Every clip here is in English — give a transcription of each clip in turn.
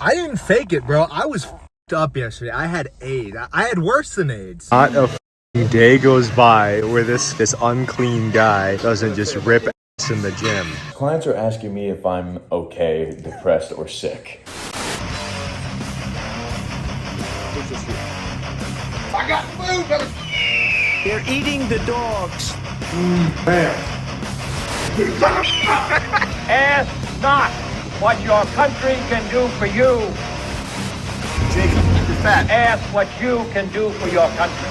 I didn't fake it, bro. I was f***ed up yesterday. I had AIDS. I had worse than AIDS. Not a f***ing day goes by where this unclean guy doesn't just rip ass in the gym. Clients are asking me if I'm okay, depressed, or sick. I got food, brother. They're eating the dogs. Ask not what your country can do for you. Jacob, you're fat. Ask what you can do for your country.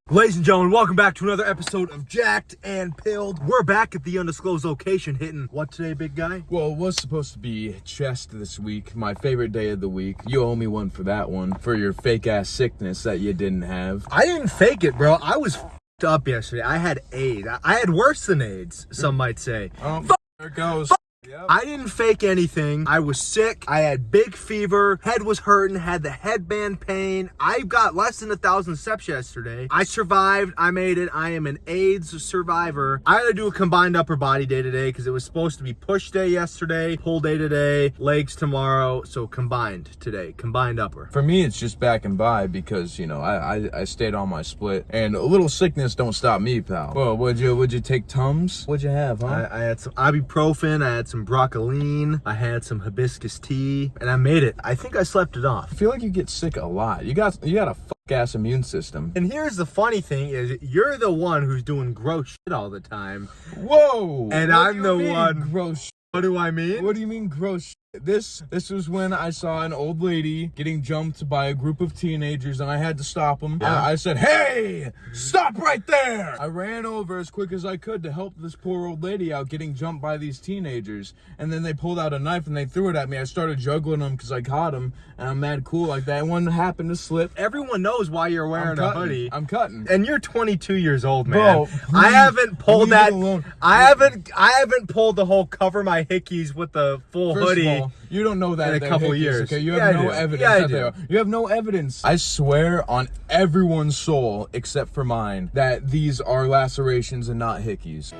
Ladies and gentlemen, welcome back to another episode of Jacked and Pilled. We're back at the undisclosed location hitting what today, big guy? Well, it was supposed to be chest this week, my favorite day of the week. You owe me one for that one, for your fake-ass sickness that you didn't have. I didn't fake it, bro. I was f***ed up yesterday. I had AIDS. I had worse than AIDS, some might say. Oh, there it goes. Yep. I didn't fake anything. I was sick. I had big fever. Head was hurting. Had the headband pain. I got less than 1,000 steps yesterday. I survived. I made it. I am an AIDS survivor. I had to do a combined upper body day today because it was supposed to be push day yesterday, pull day today, legs tomorrow. So combined today. Combined upper. For me, it's just back and by because, you know, I stayed on my split. And a little sickness don't stop me, pal. Well, would you take Tums? What'd you have, huh? I had some ibuprofen. I had some broccoline, I had some hibiscus tea, and I made it. I think I slept it off. I feel like you get sick a lot. You got a fuck-ass immune system. And here's the funny thing is you're the one who's doing gross shit all the time. Whoa! And I'm the one. Gross shit? What do I mean? What do you mean gross shit? This was when I saw an old lady getting jumped by a group of teenagers and I had to stop them. Yeah. I said, "Hey, stop right there!" I ran over as quick as I could to help this poor old lady out getting jumped by these teenagers. And then they pulled out a knife and they threw it at me. I started juggling them because I caught them and I'm mad cool like that. And one happened to slip. Everyone knows why you're wearing a hoodie. I'm cutting. And you're 22 years old, man. Bro, I haven't pulled leave that. it alone. I haven't pulled the whole cover my hickeys with the full First hoodie. of all, you don't know that in a they're couple hickeys, years. Okay, you Yeah, have I no do. evidence. Yeah, I that do. they are. You have no evidence. I swear on everyone's soul except for mine that these are lacerations and not hickeys.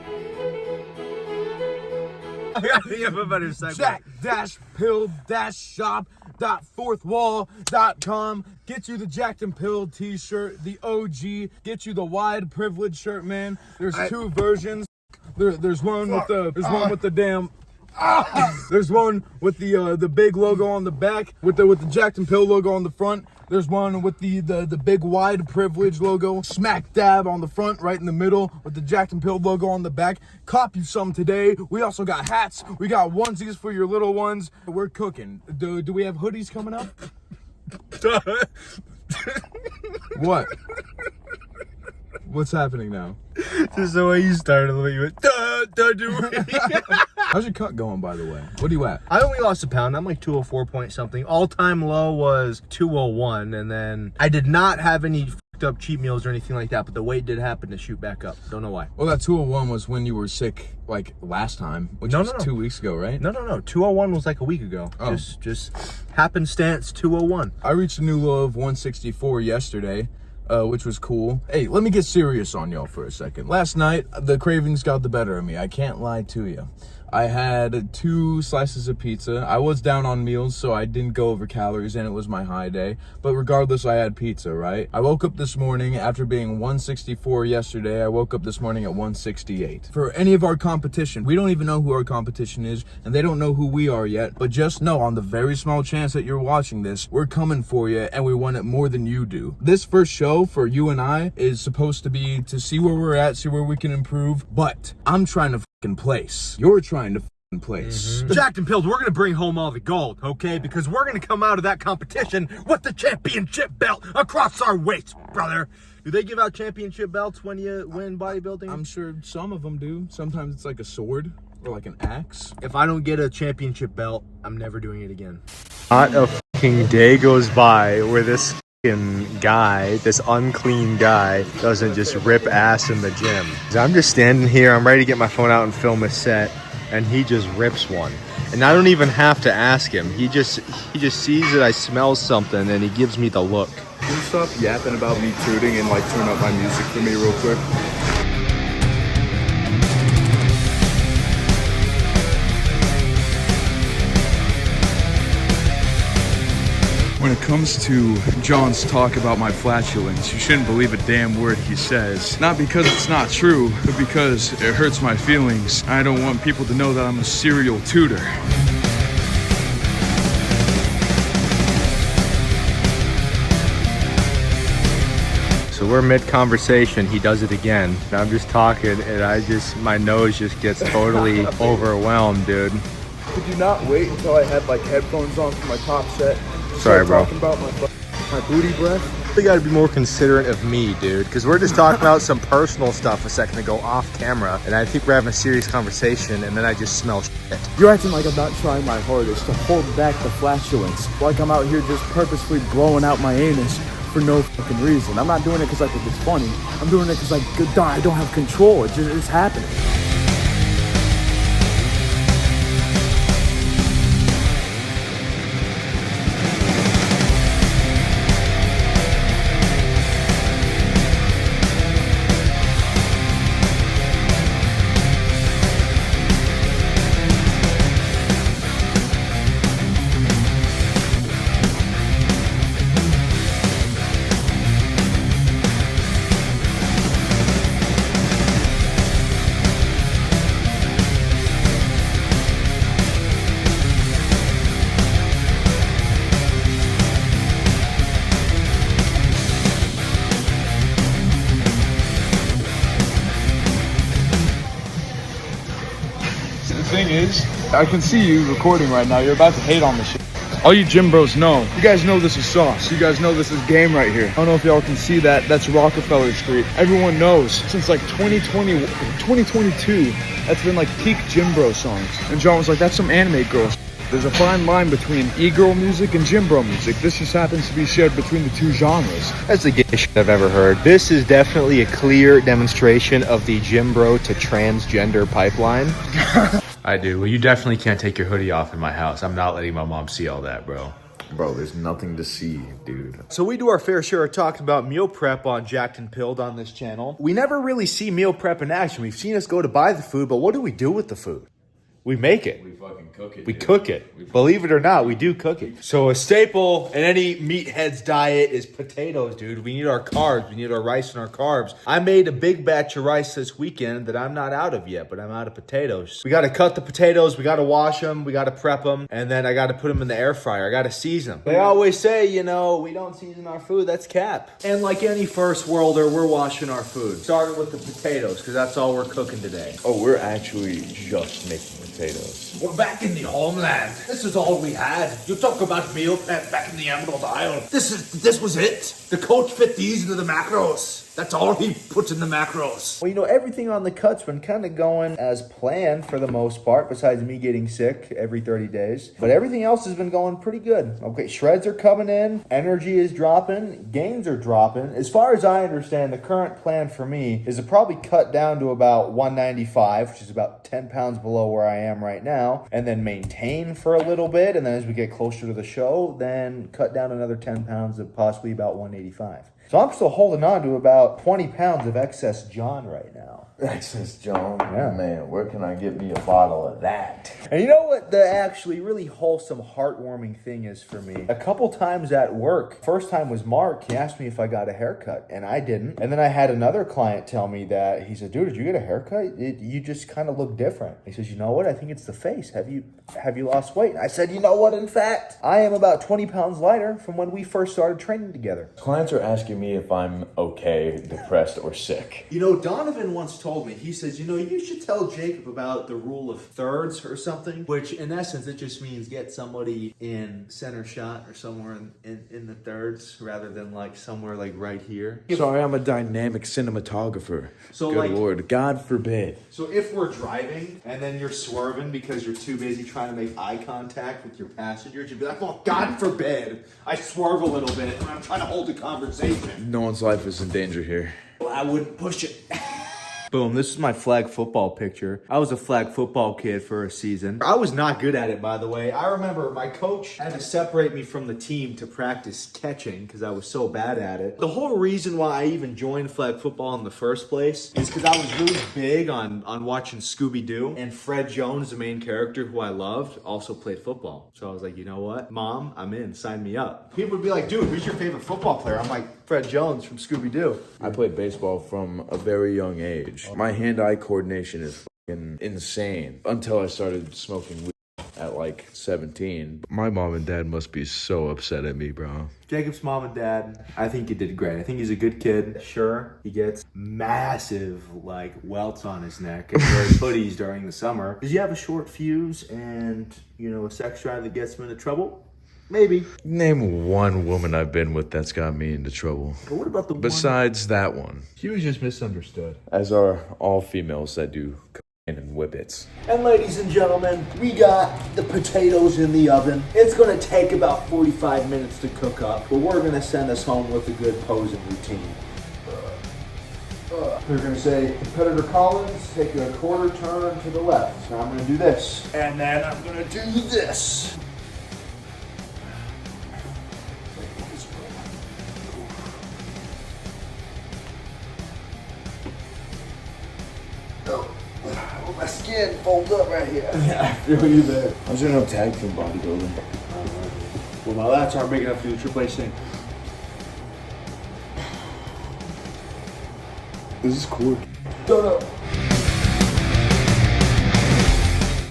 I gotta think of a better segue. Jack-pill-shop.fourthwall.com. Get you the Jacked and Pilled t-shirt, the OG. Get you the wide privilege shirt, man. There's two versions. There's one with the there's one with the big logo on the back with the Jacked and Pill logo on the front. There's one with the big wide privilege logo smack dab on the front, right in the middle with the Jacked and Pill logo on the back. Cop you some today. We also got hats. We got onesies for your little ones. We're cooking. Do we have hoodies coming up? What? What's happening now? Just the way you started, the way you went, How's your cut going, by the way? What are you at? I only lost a pound. I'm like 204 point something. All-time low was 201, and then I did not have any fucked up cheat meals or anything like that, but the weight did happen to shoot back up. Don't know why. Well, that 201 was when you were sick, like, last time, which was 2 weeks ago, right? No. 201 was like a week ago. Oh. Just happenstance 201. I reached a new low of 164 yesterday. Which was cool. Hey, let me get serious on y'all for a second. Last night, the cravings got the better of me. I can't lie to you. I had 2 slices of pizza. I was down on meals, so I didn't go over calories, and it was my high day. But regardless, I had pizza, right? I woke up this morning after being 164 yesterday. I woke up this morning at 168. For any of our competition, we don't even know who our competition is, and they don't know who we are yet. But just know, on the very small chance that you're watching this, we're coming for you, and we want it more than you do. This first show for you and I is supposed to be to see where we're at, see where we can improve. But I'm trying to place. You're trying to place. Jacked and Pilled, we're going to bring home all the gold, okay? Because we're going to come out of that competition with the championship belt across our waist, brother. Do they give out championship belts when you win bodybuilding? I'm sure some of them do. Sometimes it's like a sword or like an axe. If I don't get a championship belt, I'm never doing it again. Not a fucking day goes by where this guy, this unclean guy, doesn't just rip ass in the gym. I'm just standing here, I'm ready to get my phone out and film a set, and he just rips one. And I don't even have to ask him. He just sees that I smell something and he gives me the look. Can you stop yapping about me tooting and like turn up my music for me real quick? When it comes to John's talk about my flatulence, you shouldn't believe a damn word he says. Not because it's not true, but because it hurts my feelings. I don't want people to know that I'm a serial tutor. So we're mid-conversation, he does it again. I'm just talking and my nose just gets totally overwhelmed, dude. Could you not wait until I had like headphones on for my top set? Sorry, bro. Talking about my booty breath. You gotta be more considerate of me, dude, because we're just talking about some personal stuff a second ago off camera, and I think we're having a serious conversation, and then I just smell shit. You're acting like I'm not trying my hardest to hold back the flatulence. Like I'm out here just purposefully blowing out my anus for no fucking reason. I'm not doing it because I think it's funny. I'm doing it because I don't have control. It's happening. The thing is, I can see you recording right now. You're about to hate on this shit. All you gym bros know. You guys know this is sauce. You guys know this is game right here. I don't know if y'all can see that. That's Rockefeller Street. Everyone knows since like 2022, that's been like peak gym bro songs. And John was like, that's some anime girls. There's a fine line between e-girl music and gym bro music. This just happens to be shared between the two genres. That's the gayest shit I've ever heard. This is definitely a clear demonstration of the gym bro to transgender pipeline. I do. Well, you definitely can't take your hoodie off in my house. I'm not letting my mom see all that, bro. Bro, there's nothing to see, dude. So we do our fair share of talking about meal prep on Jacked and Pilled on this channel. We never really see meal prep in action. We've seen us go to buy the food, but what do we do with the food? We make it. We fucking cook it. We cook it. Believe it or not, we do cook it. So a staple in any meathead's diet is potatoes, dude. We need our carbs. We need our rice and our carbs. I made a big batch of rice this weekend that I'm not out of yet, but I'm out of potatoes. We got to cut the potatoes. We got to wash them. We got to prep them. And then I got to put them in the air fryer. I got to season them. They always say, we don't season our food. That's cap. And like any first worlder, we're washing our food. Starting with the potatoes, because that's all we're cooking today. Oh, we're actually just making potatoes. We're back in the homeland. This is all we had. You talk about meal prep back in the Emerald Isle. This was it. The coach fit these into the macros. That's all he puts in the macros. Well, everything on the cut's been kind of going as planned for the most part, besides me getting sick every 30 days. But everything else has been going pretty good. Okay, shreds are coming in, energy is dropping, gains are dropping. As far as I understand, the current plan for me is to probably cut down to about 195, which is about 10 pounds below where I am right now, and then maintain for a little bit. And then as we get closer to the show, then cut down another 10 pounds to possibly about 185. So I'm still holding on to about 20 pounds of excess John right now. Excess John? Yeah. Man, where can I get me a bottle of that? And you know what the actually really wholesome, heartwarming thing is for me? A couple times at work, first time was Mark, he asked me if I got a haircut, and I didn't. And then I had another client tell me that, he said, dude, did you get a haircut? You just kind of look different. He says, you know what, I think it's the face. Have you lost weight? And I said, you know what, in fact, I am about 20 pounds lighter from when we first started training together. Clients are asking me if I'm okay, depressed, or sick. Donovan once told me, he says, you should tell Jacob about the rule of thirds or something, which in essence, it just means get somebody in center shot or somewhere in the thirds rather than like somewhere like right here. Sorry, I'm a dynamic cinematographer. So Good Lord, God forbid. So if we're driving and then you're swerving because you're too busy trying to make eye contact with your passengers, you'd be like, well, God forbid, I swerve a little bit when I'm trying to hold a conversation. No one's life is in danger here. Well, I wouldn't push it. Boom, this is my flag football picture. I was a flag football kid for a season. I was not good at it, by the way. I remember my coach had to separate me from the team to practice catching because I was so bad at it. The whole reason why I even joined flag football in the first place is because I was really big on watching Scooby-Doo, and Fred Jones, the main character who I loved, also played football. So I was like, you know what? Mom, I'm in. Sign me up. People would be like, dude, who's your favorite football player? I'm like, Fred Jones from Scooby-Doo. I played baseball from a very young age. My hand-eye coordination is fucking insane until I started smoking weed at like 17. My mom and dad must be so upset at me, bro. Jacob's mom and dad, I think he did great. I think he's a good kid. Sure, he gets massive, like, welts on his neck and wears hoodies during the summer. Does he have a short fuse and, you know, a sex drive that gets him into trouble? Maybe. Name one woman I've been with that's got me into trouble. But what about the Besides that one. She was just misunderstood. As are all females that do cocaine and whippets. And ladies and gentlemen, we got the potatoes in the oven. It's gonna take about 45 minutes to cook up, but we're gonna send us home with a good posing routine. We're gonna say, competitor Collins, take a quarter turn to the left. Now I'm gonna do this. And then I'm gonna do this. Oh, my skin folds up right here. Yeah, I feel you there. I was in no tag team bodybuilding. Well, my lats aren't big enough to do the Triple H thing. This is cool. No.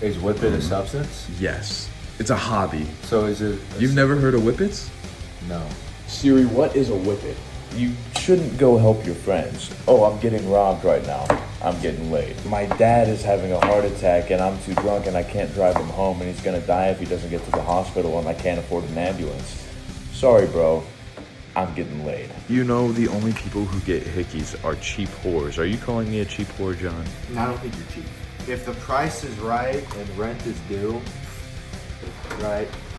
Is whippet a substance? Yes. It's a hobby. So is it... You've never heard of whippets? No. Siri, what is a whippet? You shouldn't go help your friends. Oh, I'm getting robbed right now. I'm getting laid. My dad is having a heart attack and I'm too drunk and I can't drive him home and he's gonna die if he doesn't get to the hospital and I can't afford an ambulance. Sorry, bro. I'm getting laid. You know the only people who get hickeys are cheap whores. Are you calling me a cheap whore, John? I don't think you're cheap. If the price is right and rent is due, right,